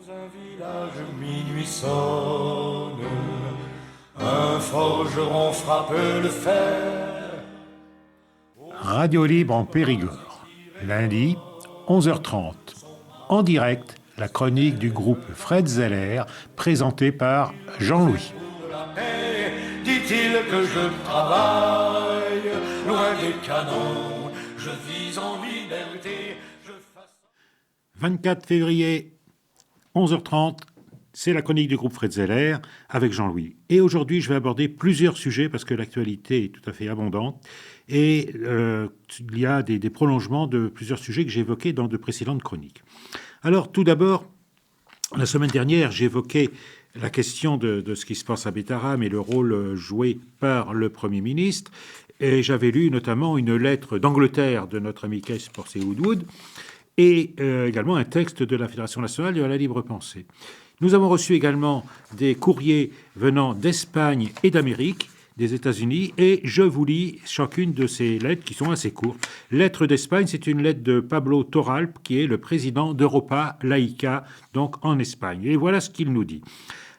Un village minuit sonne, un forgeron frappe le fer. Radio Libre en Périgord, lundi, 11h30. En direct, la chronique du groupe Fred Zeller, présentée par Jean-Louis. Pour la paix, dit-il que je travaille, loin des canons, je vis en liberté. 24 février, 11h30, c'est la chronique du groupe Fred Zeller avec Jean-Louis. Et aujourd'hui, je vais aborder plusieurs sujets parce que l'actualité est tout à fait abondante. Et il y a des prolongements de plusieurs sujets que j'ai évoqués dans de précédentes chroniques. Alors, tout d'abord, la semaine dernière, j'évoquais la question de ce qui se passe à Betaram et le rôle joué par le Premier ministre. Et j'avais lu notamment une lettre d'Angleterre de notre ami Keith Woodward et également un texte de la Fédération nationale de la libre pensée. Nous avons reçu également des courriers venant d'Espagne et d'Amérique, des États-Unis, et je vous lis chacune de ces lettres qui sont assez courtes. Lettre d'Espagne, c'est une lettre de Pablo Torralp, qui est le président d'Europa Laica, donc en Espagne. Et voilà ce qu'il nous dit.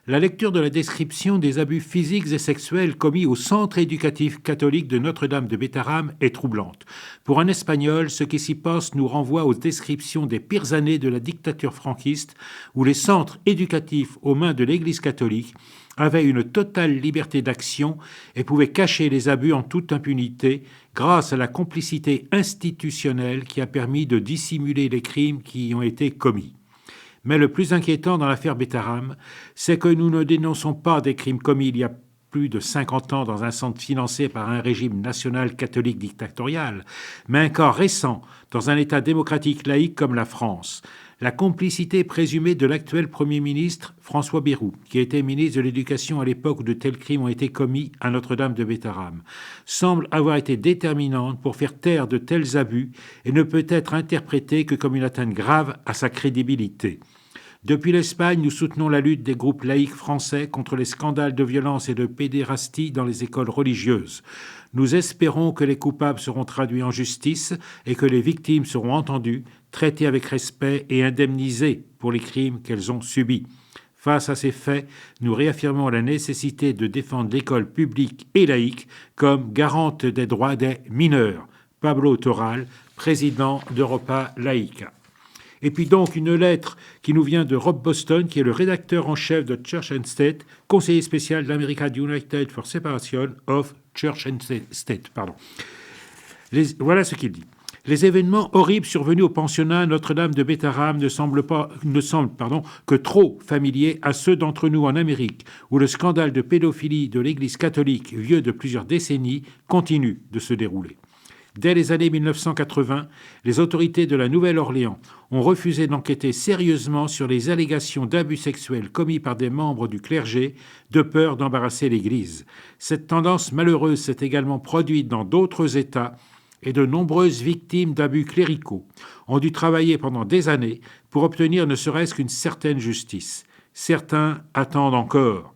La lecture de la description des abus physiques et sexuels commis au centre éducatif catholique de Notre-Dame de Betaram est troublante. Pour un Espagnol, ce qui s'y passe nous renvoie aux descriptions des pires années de la dictature franquiste, où les centres éducatifs aux mains de l'Église catholique avaient une totale liberté d'action et pouvaient cacher les abus en toute impunité grâce à la complicité institutionnelle qui a permis de dissimuler les crimes qui y ont été commis. Mais le plus inquiétant dans l'affaire Betaram, c'est que nous ne dénonçons pas des crimes commis il y a plus de 50 ans dans un centre financé par un régime national catholique dictatorial, mais un cas récent dans un État démocratique laïque comme la France. La complicité présumée de l'actuel Premier ministre, François Bayrou, qui était ministre de l'Éducation à l'époque où de tels crimes ont été commis à Notre-Dame de Betaram, semble avoir été déterminante pour faire taire de tels abus et ne peut être interprétée que comme une atteinte grave à sa crédibilité. Depuis l'Espagne, nous soutenons la lutte des groupes laïcs français contre les scandales de violence et de pédérastie dans les écoles religieuses. Nous espérons que les coupables seront traduits en justice et que les victimes seront entendues, traitées avec respect et indemnisées pour les crimes qu'elles ont subis. Face à ces faits, nous réaffirmons la nécessité de défendre l'école publique et laïque comme garante des droits des mineurs. Pablo Torral, président d'Europa Laica. Et puis donc une lettre qui nous vient de Rob Boston, qui est le rédacteur en chef de Church and State, conseiller spécial d'America United for Separation of Church and State. Voilà ce qu'il dit. Les événements horribles survenus au pensionnat Notre-Dame de Betaram ne semblent que trop familiers à ceux d'entre nous en Amérique, où le scandale de pédophilie de l'Église catholique, vieux de plusieurs décennies, continue de se dérouler. Dès les années 1980, les autorités de la Nouvelle-Orléans ont refusé d'enquêter sérieusement sur les allégations d'abus sexuels commis par des membres du clergé, de peur d'embarrasser l'Église. Cette tendance malheureuse s'est également produite dans d'autres États et de nombreuses victimes d'abus cléricaux ont dû travailler pendant des années pour obtenir ne serait-ce qu'une certaine justice. Certains attendent encore.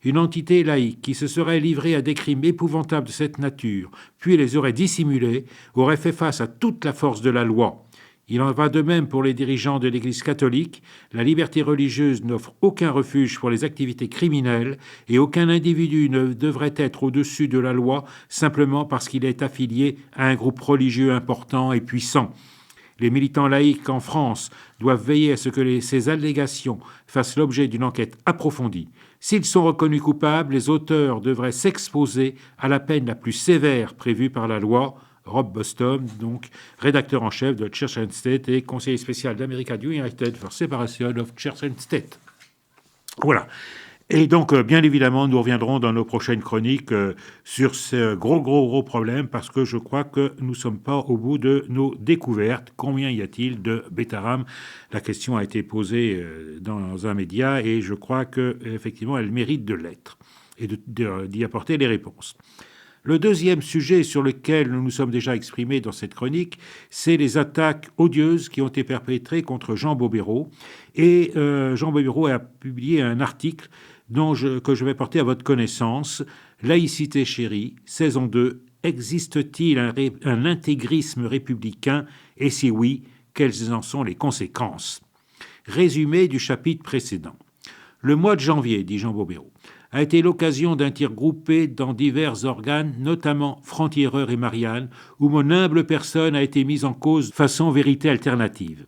Une entité laïque qui se serait livrée à des crimes épouvantables de cette nature, puis les aurait dissimulés, aurait fait face à toute la force de la loi. Il en va de même pour les dirigeants de l'Église catholique. La liberté religieuse n'offre aucun refuge pour les activités criminelles et aucun individu ne devrait être au-dessus de la loi simplement parce qu'il est affilié à un groupe religieux important et puissant. Les militants laïcs en France doivent veiller à ce que ces allégations fassent l'objet d'une enquête approfondie. S'ils sont reconnus coupables, les auteurs devraient s'exposer à la peine la plus sévère prévue par la loi. Rob Boston, donc rédacteur en chef de Church and State et conseiller spécial d'America United for Separation of Church and State. Voilà. Et donc, bien évidemment, nous reviendrons dans nos prochaines chroniques sur ce gros problème parce que je crois que nous ne sommes pas au bout de nos découvertes. Combien y a-t-il de Betaram ? La question a été posée dans un média et je crois qu'effectivement, elle mérite de l'être et d'y apporter les réponses. Le deuxième sujet sur lequel nous nous sommes déjà exprimés dans cette chronique, c'est les attaques odieuses qui ont été perpétrées contre Jean Bobéro. Et Jean Bobéro a publié un article que je vais porter à votre connaissance. Laïcité chérie, saison 2. Existe-t-il un intégrisme républicain ? Et si oui, quelles en sont les conséquences ? Résumé du chapitre précédent. Le mois de janvier, dit Jean Bobéro, a été l'occasion d'un tir groupé dans divers organes, notamment Franc-Tireur et Marianne, où mon humble personne a été mise en cause façon vérité alternative.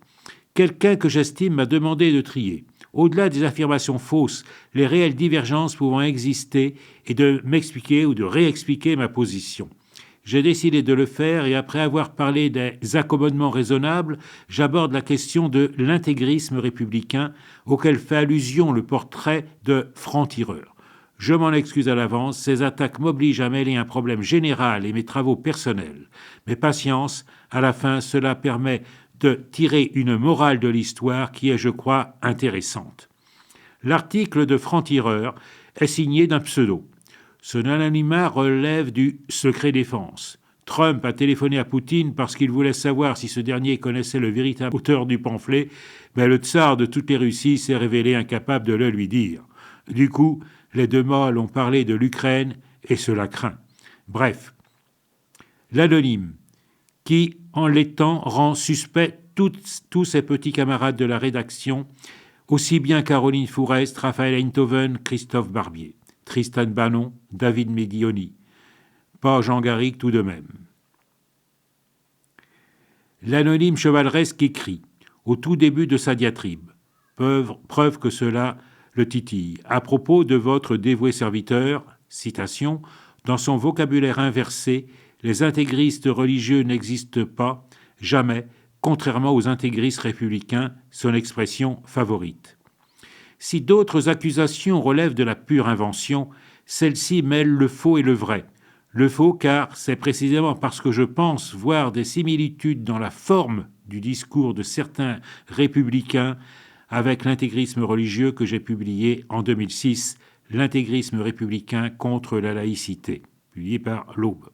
Quelqu'un que j'estime m'a demandé de trier, au-delà des affirmations fausses, les réelles divergences pouvant exister et de m'expliquer ou de réexpliquer ma position. J'ai décidé de le faire et après avoir parlé des accommodements raisonnables, j'aborde la question de l'intégrisme républicain auquel fait allusion le portrait de Franc-Tireur. Je m'en excuse à l'avance, ces attaques m'obligent à mêler un problème général et mes travaux personnels. Mais patience, à la fin, cela permet de tirer une morale de l'histoire qui est, je crois, intéressante. L'article de Franc-Tireur est signé d'un pseudo. Son anonymat relève du secret défense. Trump a téléphoné à Poutine parce qu'il voulait savoir si ce dernier connaissait le véritable auteur du pamphlet, mais le tsar de toutes les Russies s'est révélé incapable de le lui dire. Du coup, les deux molles ont parlé de l'Ukraine et cela craint. Bref, l'anonyme, qui, en l'étant, rend suspect tous ses petits camarades de la rédaction, aussi bien Caroline Fourest, Raphaël Einthoven, Christophe Barbier, Tristan Bannon, David Medioni, pas Jean Garrigue tout de même. L'anonyme chevaleresque écrit, au tout début de sa diatribe, preuve que cela le titille, à propos de votre dévoué serviteur, citation, dans son vocabulaire inversé, les intégristes religieux n'existent pas, jamais, contrairement aux intégristes républicains, son expression favorite. Si d'autres accusations relèvent de la pure invention, celle-ci mêle le faux et le vrai. Le faux car c'est précisément parce que je pense voir des similitudes dans la forme du discours de certains républicains avec l'intégrisme religieux que j'ai publié en 2006, L'intégrisme républicain contre la laïcité, publié par l'Aube.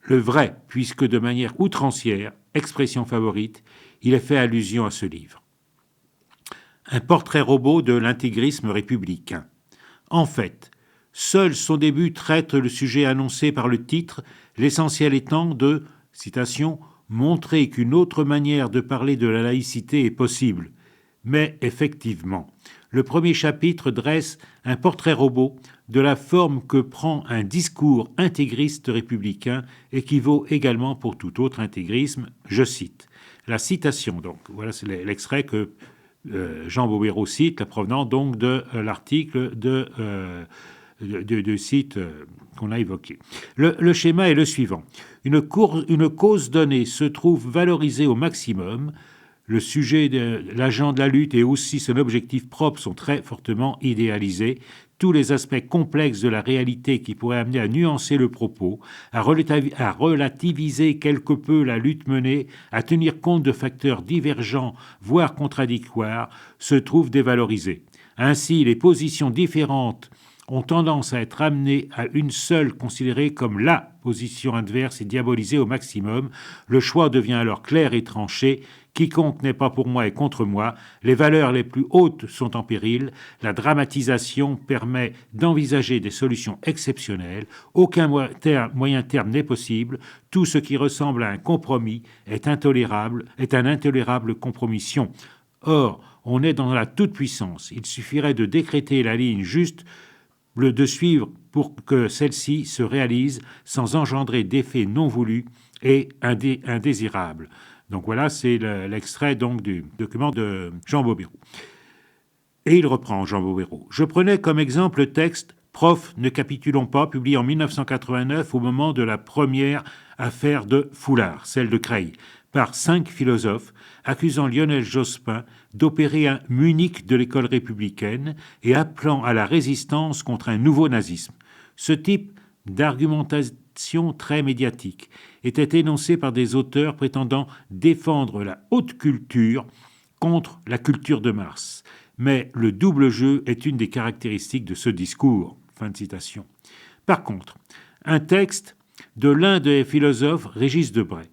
Le vrai, puisque de manière outrancière, expression favorite, il est fait allusion à ce livre. Un portrait robot de l'intégrisme républicain. En fait, seul son début traite le sujet annoncé par le titre, l'essentiel étant de, citation, montrer qu'une autre manière de parler de la laïcité est possible. Mais effectivement, le premier chapitre dresse un portrait robot de la forme que prend un discours intégriste républicain et qui vaut également pour tout autre intégrisme, je cite. La citation, donc, voilà, c'est l'extrait que Jean Bobéro cite, la provenant donc de l'article de site qu'on a évoqué. Le schéma est le suivant. Une cause donnée se trouve valorisée au maximum. Le sujet de l'agent de la lutte et aussi son objectif propre sont très fortement idéalisés. Tous les aspects complexes de la réalité qui pourraient amener à nuancer le propos, à relativiser quelque peu la lutte menée, à tenir compte de facteurs divergents, voire contradictoires, se trouvent dévalorisés. Ainsi, les positions différentes ont tendance à être amenées à une seule considérée comme la position adverse et diabolisée au maximum. Le choix devient alors clair et tranché. Quiconque n'est pas pour moi est contre moi. Les valeurs les plus hautes sont en péril. La dramatisation permet d'envisager des solutions exceptionnelles. Aucun moyen terme n'est possible. Tout ce qui ressemble à un compromis est un intolérable compromission. Or, on est dans la toute-puissance. Il suffirait de décréter la ligne juste, de suivre pour que celle-ci se réalise sans engendrer d'effets non voulus et indésirables. Donc voilà, c'est l'extrait donc du document de Jean Bobéro. Et il reprend Jean Bobéro. Je prenais comme exemple le texte « Prof, ne capitulons pas », publié en 1989 au moment de la première affaire de Foulard, celle de Creil, par 5 philosophes accusant Lionel Jospin d'opérer un Munich de l'école républicaine et appelant à la résistance contre un nouveau nazisme. Ce type d'argumentation très médiatique était énoncé par des auteurs prétendant défendre la haute culture contre la culture de Mars. Mais le double jeu est une des caractéristiques de ce discours. Fin de citation. Par contre, un texte de l'un des philosophes, Régis Debray.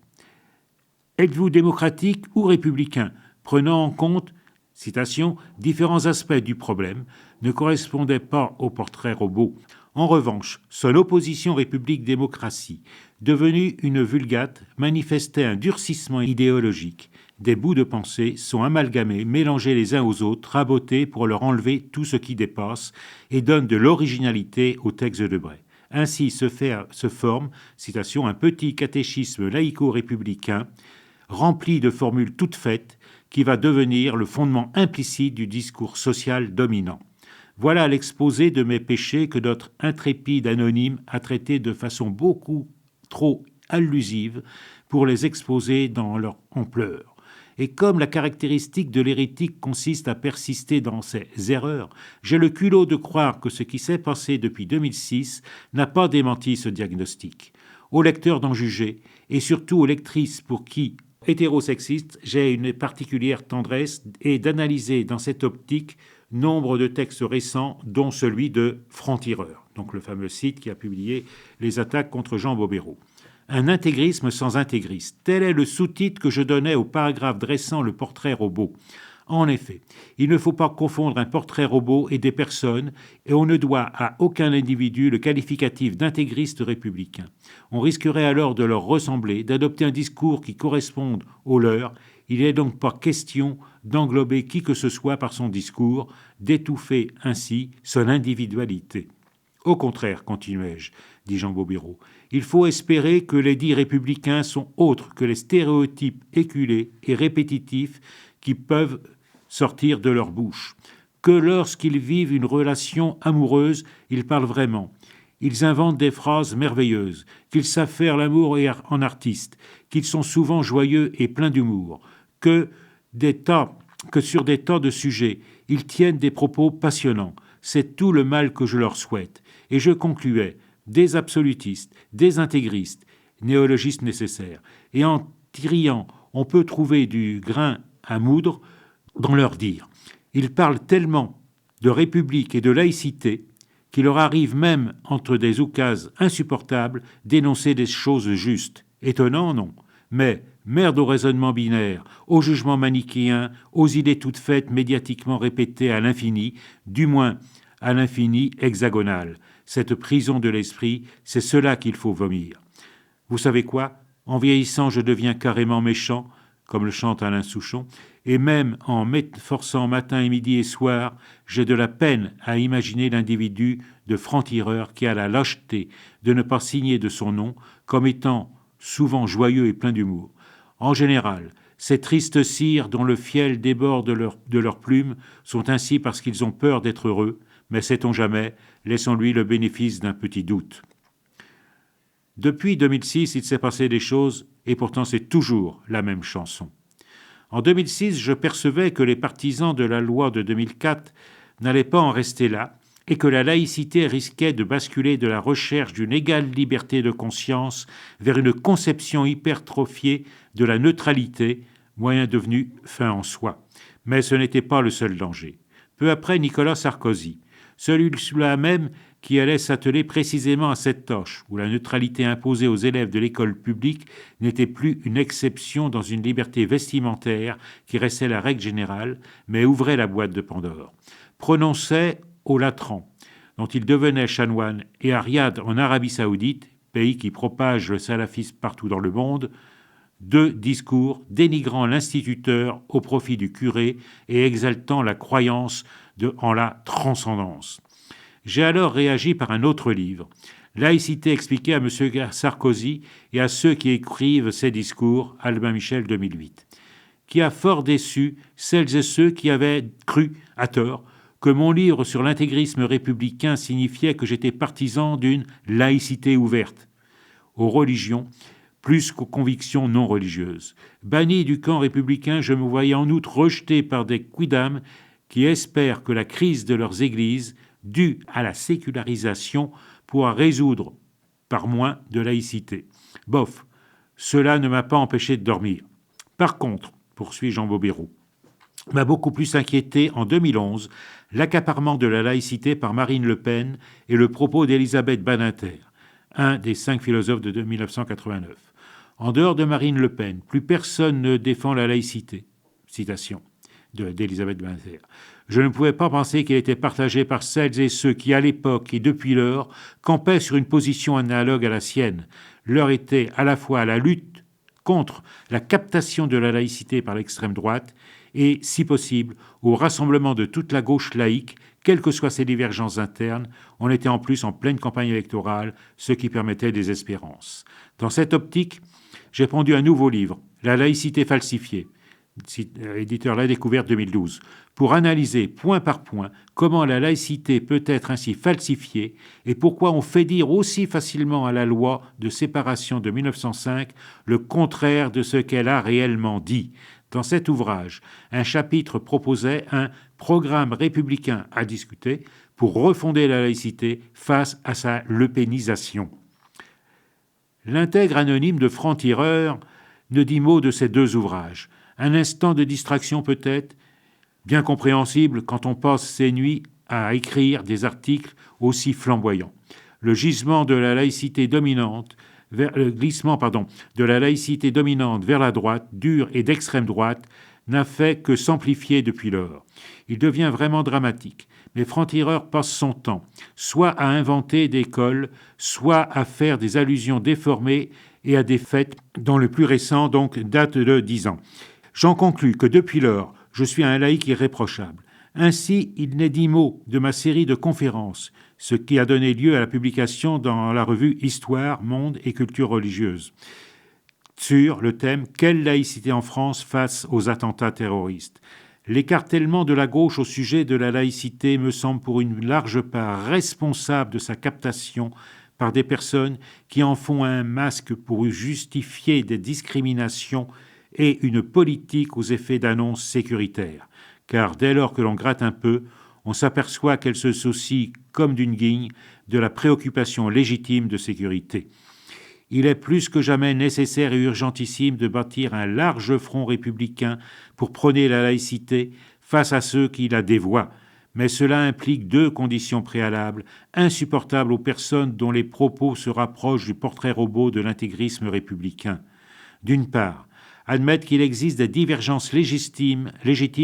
Êtes-vous démocratique ou républicain, prenant en compte, citation, différents aspects du problème, ne correspondait pas au portrait robot. En revanche, son opposition République-démocratie, devenue une vulgate, manifestait un durcissement idéologique. Des bouts de pensée sont amalgamés, mélangés les uns aux autres, rabotés pour leur enlever tout ce qui dépasse et donnent de l'originalité au texte de Bray. Ainsi se forme, citation, un petit catéchisme laïco-républicain rempli de formules toutes faites qui va devenir le fondement implicite du discours social dominant. Voilà l'exposé de mes péchés que notre intrépide anonyme a traité de façon beaucoup trop allusive pour les exposer dans leur ampleur. Et comme la caractéristique de l'hérétique consiste à persister dans ses erreurs, j'ai le culot de croire que ce qui s'est passé depuis 2006 n'a pas démenti ce diagnostic. Aux lecteurs d'en juger, et surtout aux lectrices pour qui, hétérosexiste, j'ai une particulière tendresse et d'analyser dans cette optique nombre de textes récents, dont celui de Franc-Tireur, donc le fameux site qui a publié les attaques contre Jean Bobéro. Un intégrisme sans intégriste. Tel est le sous-titre que je donnais au paragraphe dressant le portrait robot. En effet, il ne faut pas confondre un portrait robot et des personnes, et on ne doit à aucun individu le qualificatif d'intégriste républicain. On risquerait alors de leur ressembler, d'adopter un discours qui corresponde au leur. Il n'est donc pas question d'englober qui que ce soit par son discours, d'étouffer ainsi son individualité. Au contraire, continuai-je, dit Jean Bobéro, il faut espérer que les dits républicains sont autres que les stéréotypes éculés et répétitifs qui peuvent sortir de leur bouche, que lorsqu'ils vivent une relation amoureuse, ils parlent vraiment. Ils inventent des phrases merveilleuses, qu'ils savent faire l'amour en artistes, qu'ils sont souvent joyeux et pleins d'humour, que sur des tas de sujets, ils tiennent des propos passionnants. C'est tout le mal que je leur souhaite. Et je concluais, des absolutistes, des intégristes, néologistes nécessaires. Et en triant, on peut trouver du grain à moudre dans leur dire. Ils parlent tellement de république et de laïcité qu'il leur arrive même, entre des oukases insupportables, d'énoncer des choses justes. Étonnant, non, mais merde au raisonnement binaire, au jugement manichéen, aux idées toutes faites médiatiquement répétées à l'infini, du moins à l'infini hexagonal. Cette prison de l'esprit, c'est cela qu'il faut vomir. Vous savez quoi ? En vieillissant, je deviens carrément méchant, comme le chante Alain Souchon, et même en m'efforçant matin et midi et soir, j'ai de la peine à imaginer l'individu de franc-tireur qui a la lâcheté de ne pas signer de son nom comme étant souvent joyeux et plein d'humour. En général, ces tristes cires dont le fiel déborde de leurs plumes sont ainsi parce qu'ils ont peur d'être heureux, mais sait-on jamais, laissons-lui le bénéfice d'un petit doute. Depuis 2006, il s'est passé des choses, et pourtant c'est toujours la même chanson. En 2006, je percevais que les partisans de la loi de 2004 n'allaient pas en rester là, et que la laïcité risquait de basculer de la recherche d'une égale liberté de conscience vers une conception hypertrophiée de la neutralité, moyen devenu fin en soi. Mais ce n'était pas le seul danger. Peu après, Nicolas Sarkozy, celui-là même qui allait s'atteler précisément à cette tâche, où la neutralité imposée aux élèves de l'école publique n'était plus une exception dans une liberté vestimentaire qui restait la règle générale, mais ouvrait la boîte de Pandore, prononçait au Latran, dont il devenait chanoine, et à Riyad, en Arabie Saoudite, pays qui propage le salafisme partout dans le monde, deux discours dénigrant l'instituteur au profit du curé et exaltant la croyance en la transcendance. J'ai alors réagi par un autre livre, Laïcité expliquée à M. Sarkozy et à ceux qui écrivent ces discours, Albin Michel 2008, qui a fort déçu celles et ceux qui avaient cru, à tort, que mon livre sur l'intégrisme républicain signifiait que j'étais partisan d'une laïcité ouverte aux religions, plus qu'aux convictions non religieuses. Banni du camp républicain, je me voyais en outre rejeté par des quidams qui espèrent que la crise de leurs églises, due à la sécularisation, pourra résoudre par moins de laïcité. Bof, cela ne m'a pas empêché de dormir. Par contre, poursuit Jean Bobéro, m'a beaucoup plus inquiété en 2011 l'accaparement de la laïcité par Marine Le Pen et le propos d'Elisabeth Badinter, un des 5 philosophes de 1989. En dehors de Marine Le Pen, plus personne ne défend la laïcité. Citation d'Elisabeth Badinter. Je ne pouvais pas penser qu'il était partagé par celles et ceux qui, à l'époque et depuis lors, campaient sur une position analogue à la sienne. L'heure était à la fois à la lutte contre la captation de la laïcité par l'extrême droite et, si possible, au rassemblement de toute la gauche laïque, quelles que soient ses divergences internes. On était en plus en pleine campagne électorale, ce qui permettait des espérances. Dans cette optique, j'ai pondu un nouveau livre, La laïcité falsifiée, éditeur La Découverte 2012, pour analyser point par point comment la laïcité peut être ainsi falsifiée et pourquoi on fait dire aussi facilement à la loi de séparation de 1905 le contraire de ce qu'elle a réellement dit. Dans cet ouvrage, un chapitre proposait un programme républicain à discuter pour refonder la laïcité face à sa lepénisation. L'intègre anonyme de franc-tireur ne dit mot de ces deux ouvrages. Un instant de distraction peut-être, bien compréhensible quand on passe ses nuits à écrire des articles aussi flamboyants. Le gisement de la laïcité dominante, le glissement de la laïcité dominante vers la droite, dure et d'extrême droite, n'a fait que s'amplifier depuis lors. Il devient vraiment dramatique. Mais Franc-Tireur passe son temps, soit à inventer des cols, soit à faire des allusions déformées et à des faits dont le plus récent donc date de 10 ans. J'en conclus que depuis lors, je suis un laïc irréprochable. Ainsi, il n'est dit mot de ma série de conférences, ce qui a donné lieu à la publication dans la revue Histoire, Monde et Culture religieuse, sur le thème « Quelle laïcité en France face aux attentats terroristes ?» L'écartèlement de la gauche au sujet de la laïcité me semble pour une large part responsable de sa captation par des personnes qui en font un masque pour justifier des discriminations et une politique aux effets d'annonce sécuritaire. Car dès lors que l'on gratte un peu, on s'aperçoit qu'elle se soucie, comme d'une guigne, de la préoccupation légitime de sécurité. Il est plus que jamais nécessaire et urgentissime de bâtir un large front républicain pour prôner la laïcité face à ceux qui la dévoient. Mais cela implique deux conditions préalables, insupportables aux personnes dont les propos se rapprochent du portrait robot de l'intégrisme républicain. D'une part, admettre qu'il existe des divergences légitimes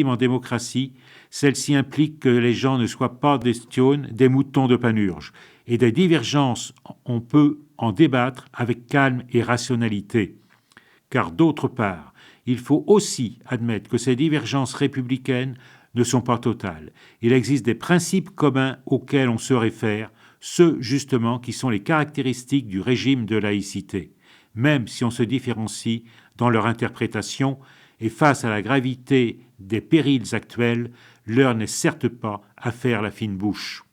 en démocratie, celle-ci implique que les gens ne soient pas des stionnes, des moutons de Panurge. Et des divergences, on peut en débattre avec calme et rationalité. Car d'autre part, il faut aussi admettre que ces divergences républicaines ne sont pas totales. Il existe des principes communs auxquels on se réfère, ceux justement qui sont les caractéristiques du régime de laïcité, même si on se différencie dans leur interprétation, et face à la gravité des périls actuels, l'heure n'est certes pas à faire la fine bouche.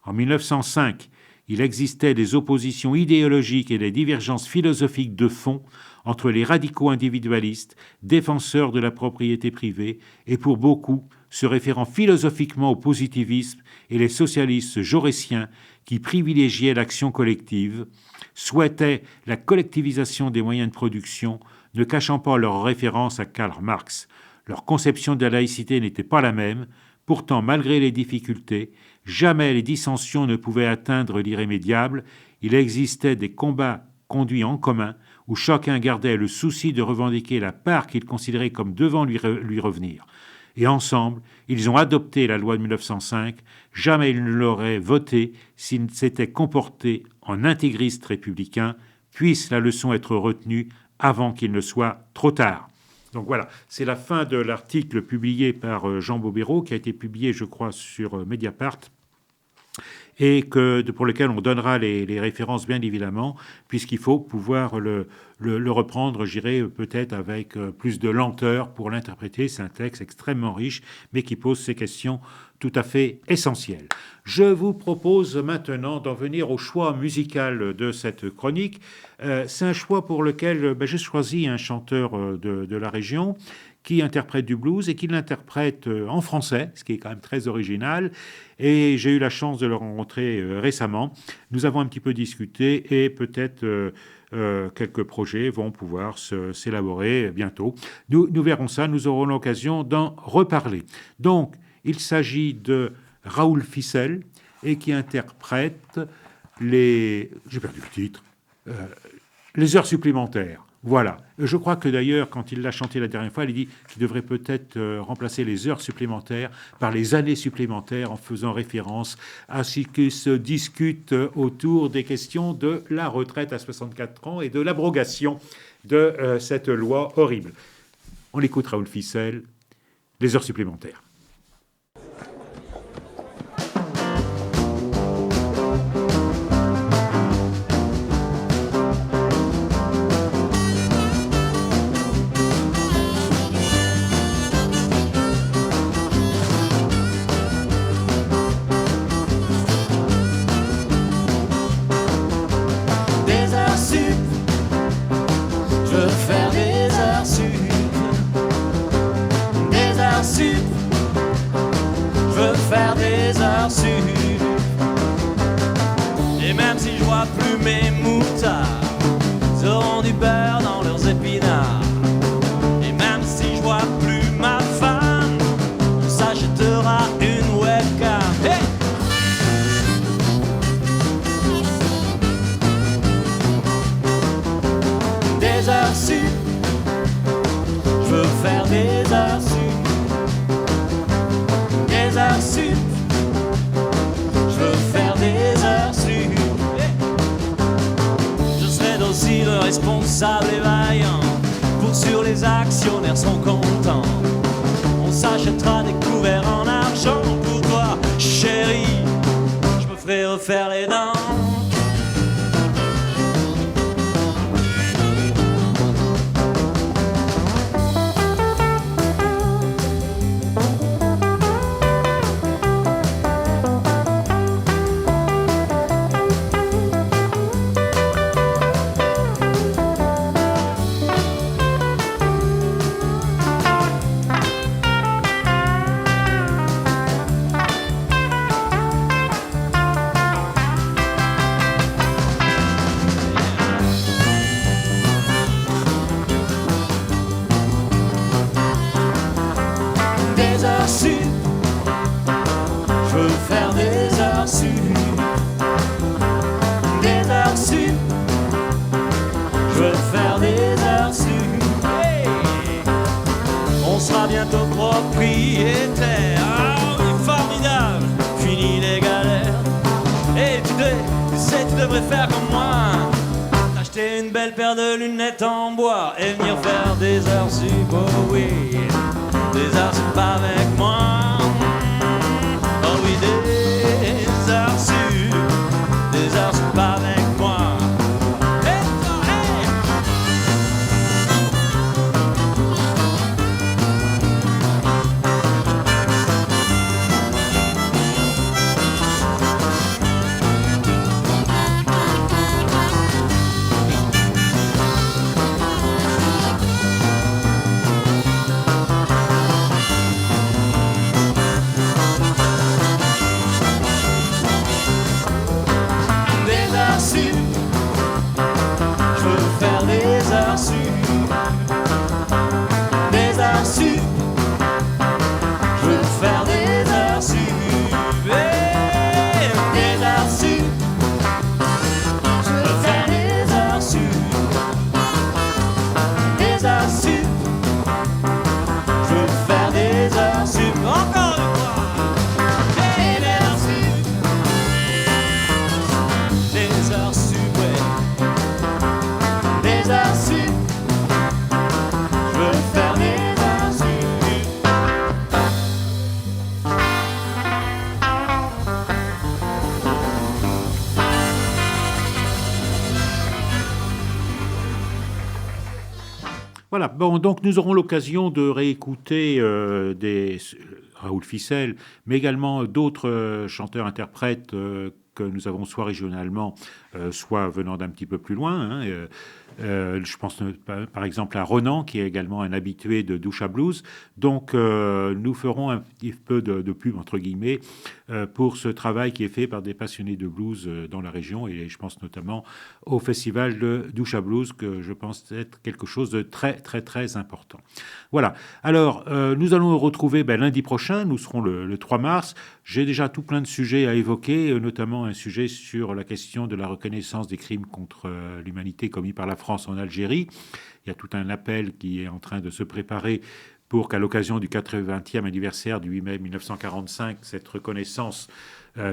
En 1905, il existait des oppositions idéologiques et des divergences philosophiques de fond entre les radicaux individualistes, défenseurs de la propriété privée, et pour beaucoup se référant philosophiquement au positivisme, et les socialistes jaurétiens qui privilégiaient l'action collective, souhaitaient la collectivisation des moyens de production, ne cachant pas leur référence à Karl Marx. Leur conception de la laïcité n'était pas la même. Pourtant, malgré les difficultés, jamais les dissensions ne pouvaient atteindre l'irrémédiable. Il existait des combats conduits en commun où chacun gardait le souci de revendiquer la part qu'il considérait comme devant lui revenir. Et ensemble, ils ont adopté la loi de 1905. Jamais ils ne l'auraient votée s'ils s'étaient comportés en intégristes républicains. Puisse la leçon être retenue avant qu'il ne soit trop tard. Donc voilà, c'est la fin de l'article publié par Jean Bobéro, qui a été publié, je crois, sur Mediapart, et pour lequel on donnera les références, bien évidemment, puisqu'il faut pouvoir le reprendre, j'irai peut-être avec plus de lenteur pour l'interpréter. C'est un texte extrêmement riche, mais qui pose ces questions tout à fait essentielles. Je vous propose maintenant d'en venir au choix musical de cette chronique. C'est un choix pour lequel j'ai choisi un chanteur de la région qui interprète du blues et qui l'interprète en français, ce qui est quand même très original. Et j'ai eu la chance de le rencontrer récemment. Nous avons un petit peu discuté et peut-être quelques projets vont pouvoir s'élaborer bientôt. Nous verrons ça, nous aurons l'occasion d'en reparler. Donc, il s'agit de Raoul Ficel et qui interprète j'ai perdu le titre, les heures supplémentaires. Voilà. Je crois que d'ailleurs, quand il l'a chanté la dernière fois, il dit qu'il devrait peut-être remplacer les heures supplémentaires par les années supplémentaires en faisant référence à ce qui se discute autour des questions de la retraite à 64 ans et de l'abrogation de cette loi horrible. On écoute Raoul Ficel, les heures supplémentaires. Et même si je vois plus mes moutards, ils auront du beurre dans leurs épinards. Et même si je vois plus ma femme, on s'achètera une webcam. Hey! Des heures sup, je veux faire des heures sup. Des heures sup, je veux faire des heures sup. Je serai docile, responsable et vaillant. Pour sûr les actionnaires sont contents. On s'achètera des couverts en argent. Pour toi, chérie, je me ferai refaire les dents. Je veux faire des heures sup. Des heures sup. Je veux faire des heures sup. Hey! On sera bientôt propriétaire. Ah oui, formidable. Fini les galères. Et tu sais, tu devrais faire comme moi. T'acheter une belle paire de lunettes en bois et venir faire des heures sup. Oh oui. Des heures sup avec moi. Oh oui, des heures sup. Des heures sup avec moi. Hey, hey! Voilà, bon, donc nous aurons l'occasion de réécouter Raoul Ficel, mais également d'autres chanteurs-interprètes que nous avons soit régionalement, soit venant d'un petit peu plus loin. Je pense par exemple à Ronan, qui est également un habitué de Doucha Blues. Donc nous ferons un petit peu de pub, entre guillemets, pour ce travail qui est fait par des passionnés de blues dans la région. Et je pense notamment au festival de Doucha Blues, que je pense être quelque chose de très, très, très important. Voilà. Alors, nous allons nous retrouver lundi prochain. Nous serons le 3 mars. J'ai déjà tout plein de sujets à évoquer, notamment également un sujet sur la question de la reconnaissance des crimes contre l'humanité commis par la France en Algérie. Il y a tout un appel qui est en train de se préparer pour qu'à l'occasion du 80e anniversaire du 8 mai 1945, cette reconnaissance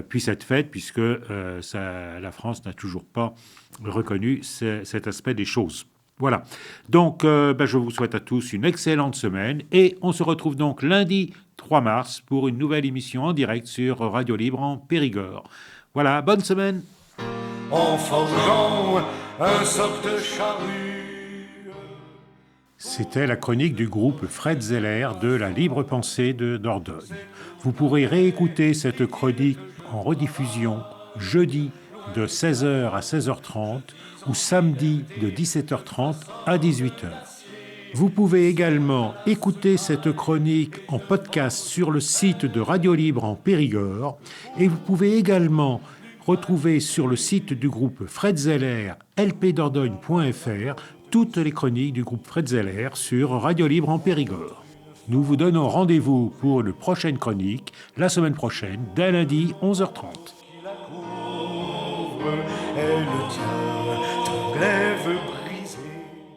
puisse être faite, puisque la France n'a toujours pas reconnu cet aspect des choses. Voilà. Donc, je vous souhaite à tous une excellente semaine et on se retrouve donc lundi 3 mars pour une nouvelle émission en direct sur Radio Libre en Périgord. Voilà, bonne semaine. En forgeant un soc de charrue. C'était la chronique du groupe Fred Zeller de la Libre Pensée de Dordogne. Vous pourrez réécouter cette chronique en rediffusion jeudi de 16h à 16h30 ou samedi de 17h30 à 18h. Vous pouvez également écouter cette chronique en podcast sur le site de Radio Libre en Périgord et vous pouvez également retrouver sur le site du groupe Fred Zeller, lpdordogne.fr, toutes les chroniques du groupe Fred Zeller sur Radio Libre en Périgord. Nous vous donnons rendez-vous pour une prochaine chronique la semaine prochaine, dès lundi 11h30. Et le tien te glaive